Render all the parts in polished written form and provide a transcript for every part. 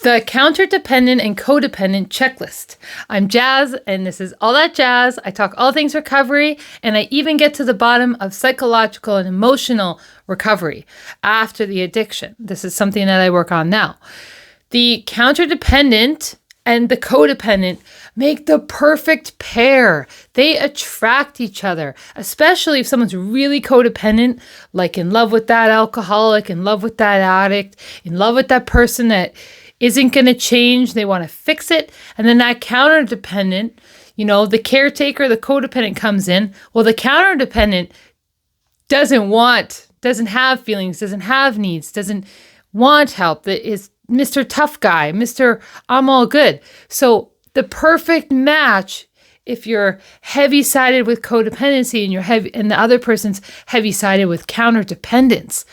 The Counter-Dependent and Codependent Checklist. I'm Jazz, and this is All That Jazz. I talk all things recovery, and I even get to the bottom of psychological and emotional recovery after the addiction. This is something that I work on now. The counter-dependent and the codependent make the perfect pair. They attract each other, especially if someone's really codependent, like in love with that alcoholic, in love with that addict, in love with that person that isn't going to change. They want to fix it. And then that counter-dependent, the caretaker, the codependent comes in. Well, the counter-dependent doesn't have feelings, doesn't have needs, doesn't want help. That is Mr. Tough Guy, Mr. I'm all good. So the perfect match, if you're heavy-sided with codependency and the other person's heavy-sided with counter-dependence.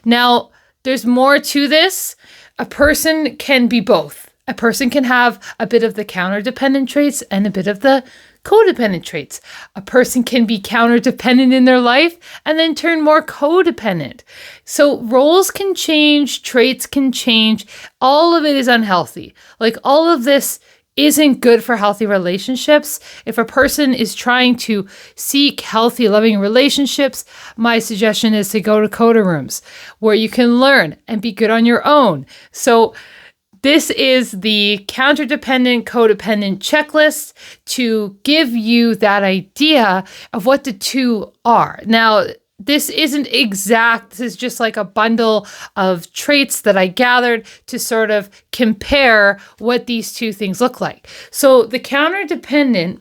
Now, there's more to this. A person can be both. A person can have a bit of the counter-dependent traits and a bit of the codependent traits. A person can be counter-dependent in their life and then turn more codependent. So roles can change, traits can change. All of it is unhealthy. Like all of this isn't good for healthy relationships. If a person is trying to seek healthy, loving relationships, my suggestion is to go to coda rooms where you can learn and be good on your own. So this is the counter-dependent, codependent checklist to give you that idea of what the two are. Now, this isn't exact. This is just like a bundle of traits that I gathered to sort of compare what these two things look like. So the counter-dependent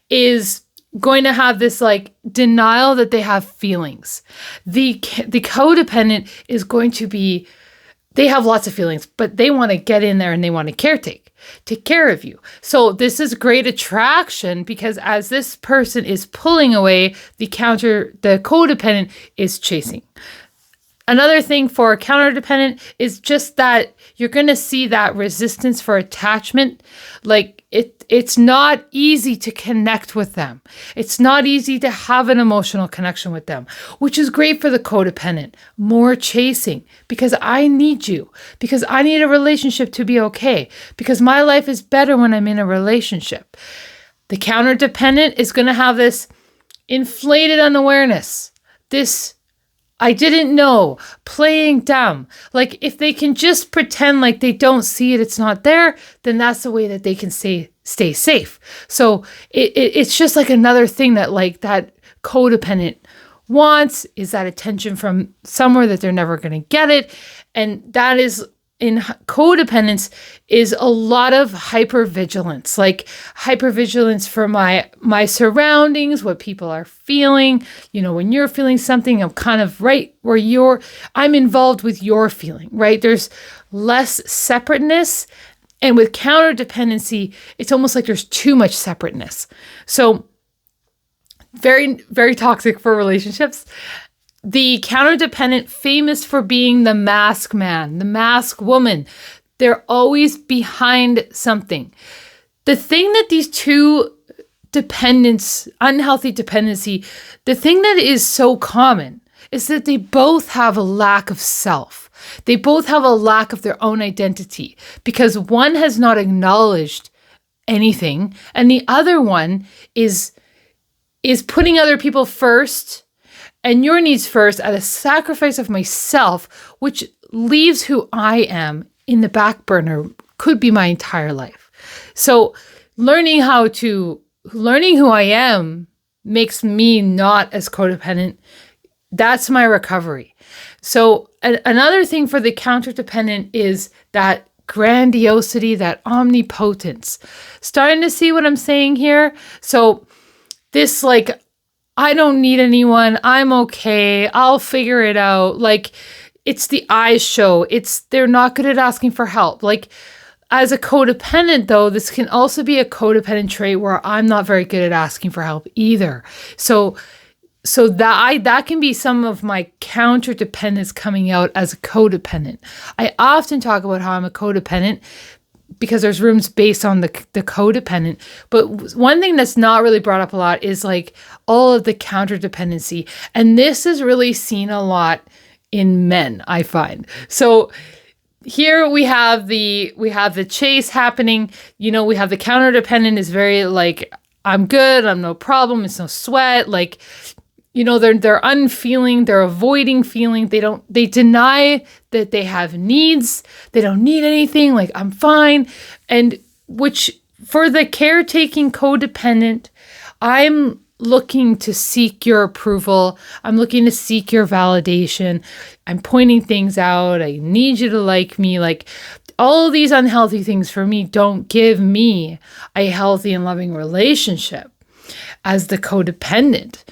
is going to have this like denial that they have feelings. The codependent is going to be, they have lots of feelings, but they want to get in there and they want to take care of you. So this is great attraction because as this person is pulling away, the codependent is chasing. Another thing for a counter-dependent is just that you're going to see that resistance for attachment. Like it's not easy to connect with them. It's not easy to have an emotional connection with them, which is great for the codependent. More chasing because I need you, because I need a relationship to be okay, because my life is better when I'm in a relationship. The counter-dependent is going to have this inflated unawareness, this I didn't know, playing dumb. Like if they can just pretend like they don't see it, it's not there, then that's the way that they can stay safe. So it's just like another thing that like that codependent wants is that attention from somewhere that they're never going to get it. And that is in codependence is a lot of hypervigilance, like hypervigilance for my surroundings, what people are feeling. When you're feeling something, I'm kind of right where I'm involved with your feeling, right? There's less separateness. And with counterdependency, it's almost like there's too much separateness. So very, very toxic for relationships. The counter-dependent, famous for being the mask man, the mask woman. They're always behind something. The thing that these two dependents, unhealthy dependency, the thing that is so common is that they both have a lack of self. They both have a lack of their own identity because one has not acknowledged anything and the other one is putting other people first and your needs first at a sacrifice of myself, which leaves who I am in the back burner, could be my entire life. So learning who I am makes me not as codependent. That's my recovery. So another thing for the counter-dependent is that grandiosity, that omnipotence. Starting to see what I'm saying here? So this like, I don't need anyone. I'm okay. I'll figure it out. Like it's the I show. They're not good at asking for help. Like as a codependent though, this can also be a codependent trait where I'm not very good at asking for help either. So that can be some of my counter dependence coming out as a codependent. I often talk about how I'm a codependent because there's rooms based on the codependent. But one thing that's not really brought up a lot is like all of the counter dependency. And this is really seen a lot in men, I find. So here we have the chase happening. We have the counter dependent is very like, I'm good, I'm no problem, it's no sweat. Like, they're unfeeling, they're avoiding feeling. They deny that they have needs. They don't need anything. Like, I'm fine. And which for the caretaking codependent, I'm looking to seek your approval. I'm looking to seek your validation. I'm pointing things out. I need you to like me. Like, all of these unhealthy things for me don't give me a healthy and loving relationship as the codependent.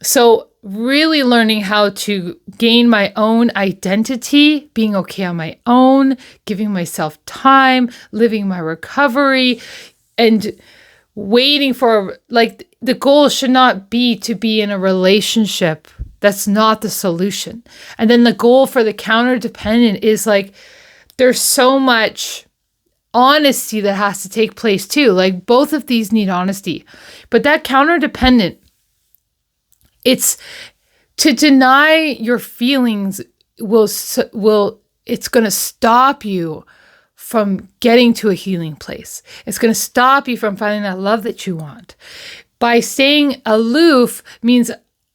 So really learning how to gain my own identity, being okay on my own, giving myself time, living my recovery, and waiting for, like, the goal should not be to be in a relationship. That's not the solution. And then the goal for the counter dependent is like, there's so much honesty that has to take place too. Like, both of these need honesty. But that counter dependent, it's to deny your feelings it's going to stop you from getting to a healing place. It's going to stop you from finding that love that you want. By staying aloof means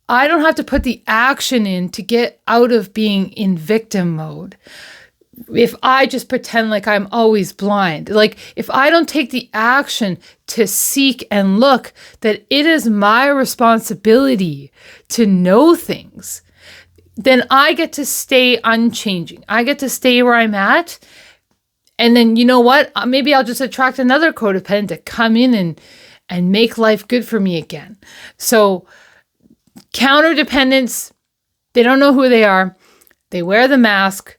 I don't have to put the action in to get out of being in victim mode. If I just pretend like I'm always blind, like if I don't take the action to seek and look that it is my responsibility to know things, then I get to stay unchanging. I get to stay where I'm at. And then, you know what? Maybe I'll just attract another codependent to come in and make life good for me again. So counter dependents, they don't know who they are. They wear the mask.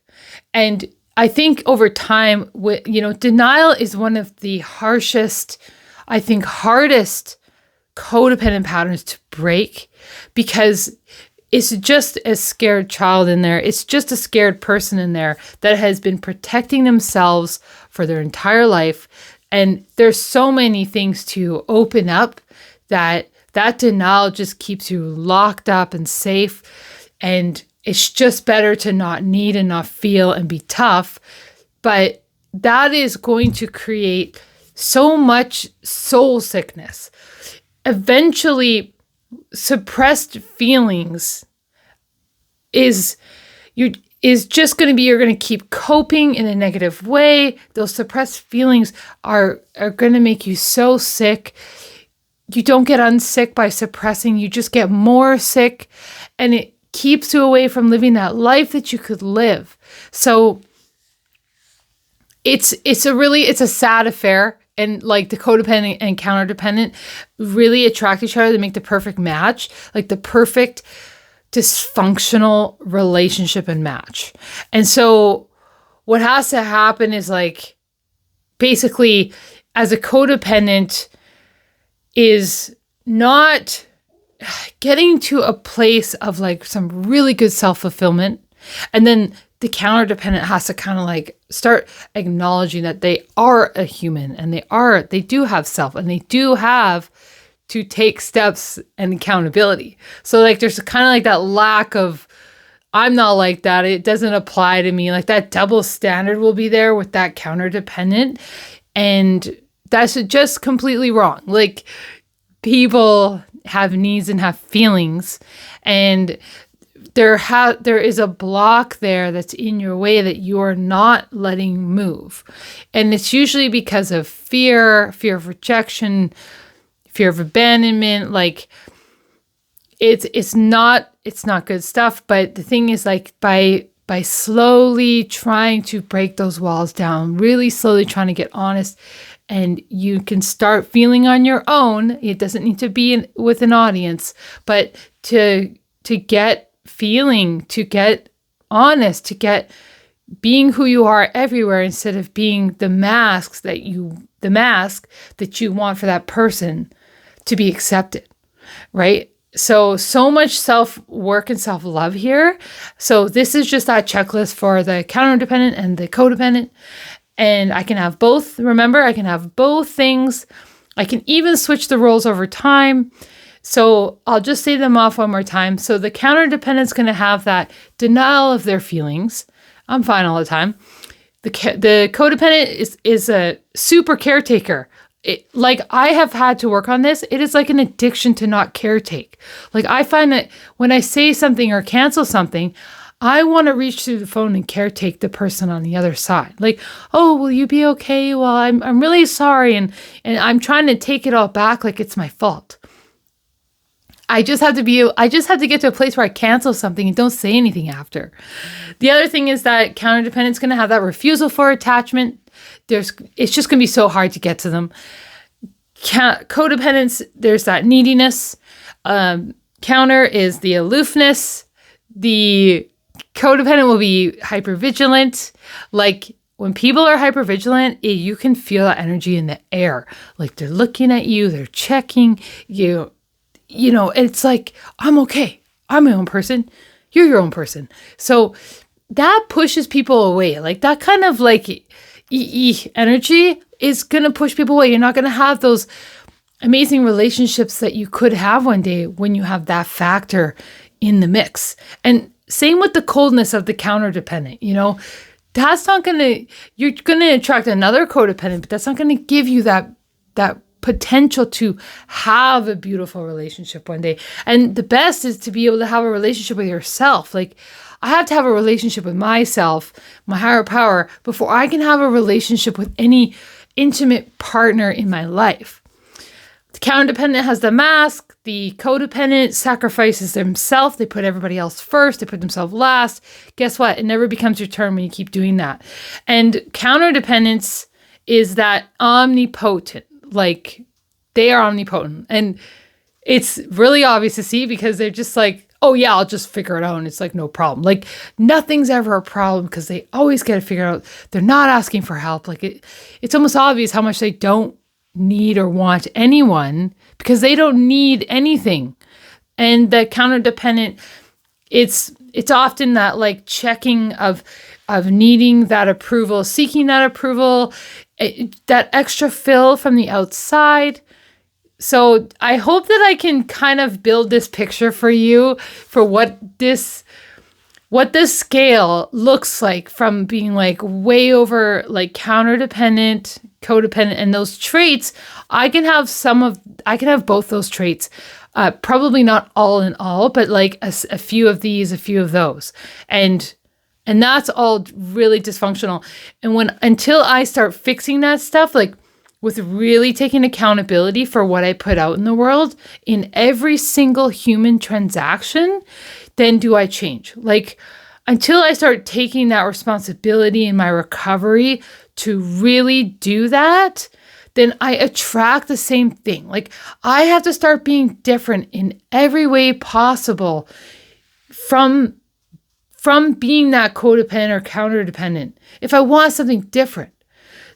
And I think over time, denial is one of the hardest codependent patterns to break, because it's just a scared child in there. It's just a scared person in there that has been protecting themselves for their entire life. And there's so many things to open up that denial just keeps you locked up and safe. And it's just better to not need and not feel and be tough. But that is going to create so much soul sickness. Eventually, suppressed feelings is just going to be, you're going to keep coping in a negative way. Those suppressed feelings are going to make you so sick. You don't get unsick by suppressing, you just get more sick, and it keeps you away from living that life that you could live. So it's a sad affair. And like the codependent and counter dependent really attract each other to make the perfect match, like the perfect dysfunctional relationship and match. And so what has to happen is, like, basically, as a codependent, is not getting to a place of like some really good self-fulfillment. And then the counter dependent has to kind of like start acknowledging that they are a human, and they do have self, and they do have to take steps and accountability. So like there's kind of like that lack of, I'm not like that, it doesn't apply to me. Like that double standard will be there with that counter dependent. And that's just completely wrong. Like, people have needs and have feelings, and there is a block there that's in your way that you are not letting move. And it's usually because of fear of rejection, fear of abandonment. Like, it's not good stuff. But the thing is, like, by slowly trying to break those walls down, really slowly trying to get honest, and you can start feeling on your own. It doesn't need to be with an audience, but to get feeling, to get honest, to get being who you are everywhere, instead of being the mask that you want for that person to be accepted, right? So much self-work and self-love here. So this is just that checklist for the counter-dependent and the codependent. And I can have both. Remember, I can have both things. I can even switch the roles over time. So I'll just say them off one more time. So the counter dependent's going to have that denial of their feelings. I'm fine all the time. The codependent is a super caretaker. Like I have had to work on this. It is like an addiction to not caretake. Like I find that when I say something or cancel something, I want to reach through the phone and caretake the person on the other side. Like, oh, will you be okay? Well, I'm really sorry. And I'm trying to take it all back like it's my fault. I just have to get to a place where I cancel something and don't say anything after. The other thing is that counter dependent's going to have that refusal for attachment. It's just going to be so hard to get to them. Codependence, there's that neediness. Counter is the aloofness. The codependent will be hypervigilant. Like when people are hypervigilant, you can feel that energy in the air. Like they're looking at you, they're checking you. You know, it's like, I'm okay. I'm my own person. You're your own person. So that pushes people away. Like that kind of like energy is going to push people away. You're not going to have those amazing relationships that you could have one day when you have that factor in the mix. And same with the coldness of the counter dependent, you know, that's not going to, you're going to attract another codependent, but that's not going to give you that potential to have a beautiful relationship one day. And the best is to be able to have a relationship with yourself. Like I have to have a relationship with myself, my higher power, before I can have a relationship with any intimate partner in my life. The counter-dependent has the mask. The codependent sacrifices themselves. They put everybody else first. They put themselves last. Guess what? It never becomes your turn when you keep doing that. And counter-dependence is that omnipotent. Like they are omnipotent. And it's really obvious to see because they're just like, oh yeah, I'll just figure it out. And it's like, no problem. Like nothing's ever a problem because they always get it figured out. They're not asking for help. Like it's almost obvious how much they don't need or want anyone because they don't need anything. And the counter dependent, it's often that like checking of needing that approval, seeking that approval, that extra fill from the outside. So I hope that I can kind of build this picture for you for what this scale looks like from being like way over like counter dependent, codependent, and those traits. I can have both those traits. Probably not all in all, but like a few of these, a few of those. And that's all really dysfunctional. And until I start fixing that stuff, like with really taking accountability for what I put out in the world in every single human transaction, then do I change. Like until I start taking that responsibility in my recovery to really do that, then I attract the same thing. Like I have to start being different in every way possible from being that codependent or counter dependent if I want something different.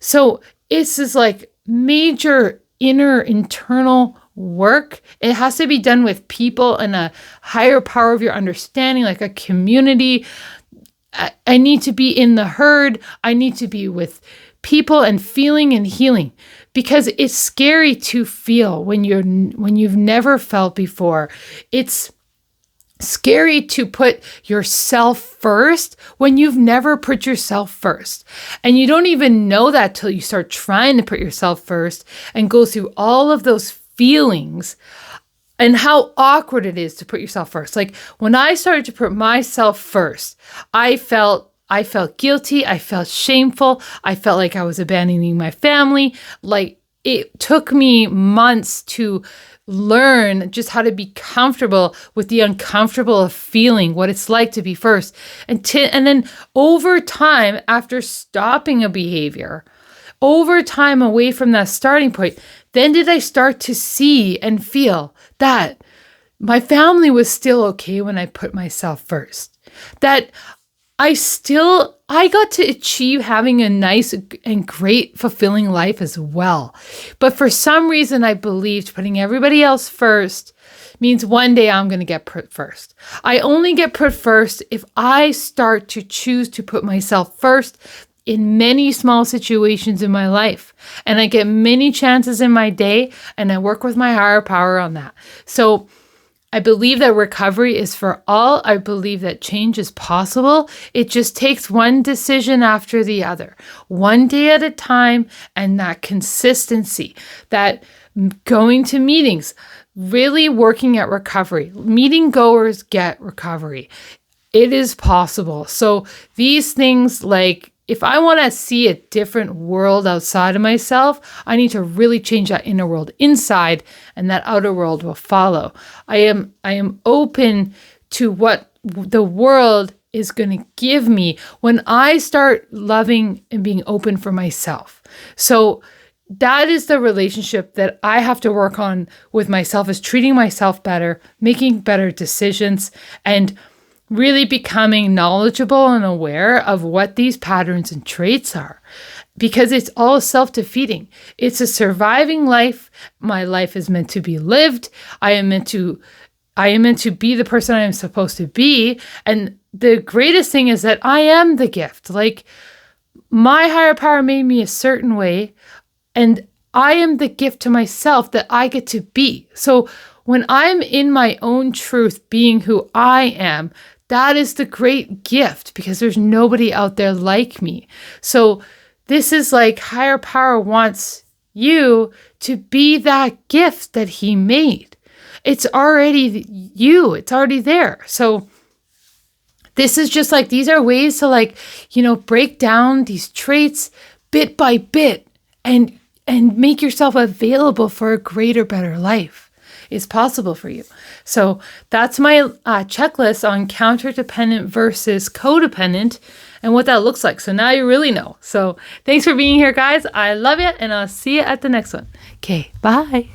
So it's this like major internal work. It has to be done with people and a higher power of your understanding, like a community. I need to be in the herd. I need to be with people and feeling and healing because it's scary to feel when you've never felt before. It's scary to put yourself first when you've never put yourself first. And you don't even know that till you start trying to put yourself first and go through all of those feelings and how awkward it is to put yourself first. Like when I started to put myself first, I felt guilty. I felt shameful. I felt like I was abandoning my family. Like it took me months to learn just how to be comfortable with the uncomfortable of feeling what it's like to be first. And then over time, after stopping a behavior, over time away from that starting point, then did I start to see and feel that my family was still okay when I put myself first. That I got to achieve having a nice and great, fulfilling life as well. But for some reason, I believed putting everybody else first means one day I'm going to get put first. I only get put first if I start to choose to put myself first in many small situations in my life. And I get many chances in my day, and I work with my higher power on that. So I believe that recovery is for all. I believe that change is possible. It just takes one decision after the other, one day at a time, and that consistency, that going to meetings, really working at recovery. Meeting goers get recovery. It is possible. So these things, like, if I want to see a different world outside of myself, I need to really change that inner world inside, and that outer world will follow. I am open to what the world is going to give me when I start loving and being open for myself. So that is the relationship that I have to work on with myself, is treating myself better, making better decisions, and really becoming knowledgeable and aware of what these patterns and traits are, because it's all self-defeating. It's a surviving life. My life is meant to be lived. I am meant to be the person I am supposed to be. And the greatest thing is that I am the gift. Like, my higher power made me a certain way, and I am the gift to myself that I get to be. So when I'm in my own truth, being who I am, that is the great gift, because there's nobody out there like me. So this is like higher power wants you to be that gift that he made. It's already you. It's already there. So this is just like, these are ways to, like, break down these traits bit by bit and make yourself available for a greater, better life. Is possible for you. So that's my checklist on counter-dependent versus codependent and what that looks like. So now you really know. So thanks for being here, guys. I love you, and I'll see you at the next one. Okay, bye.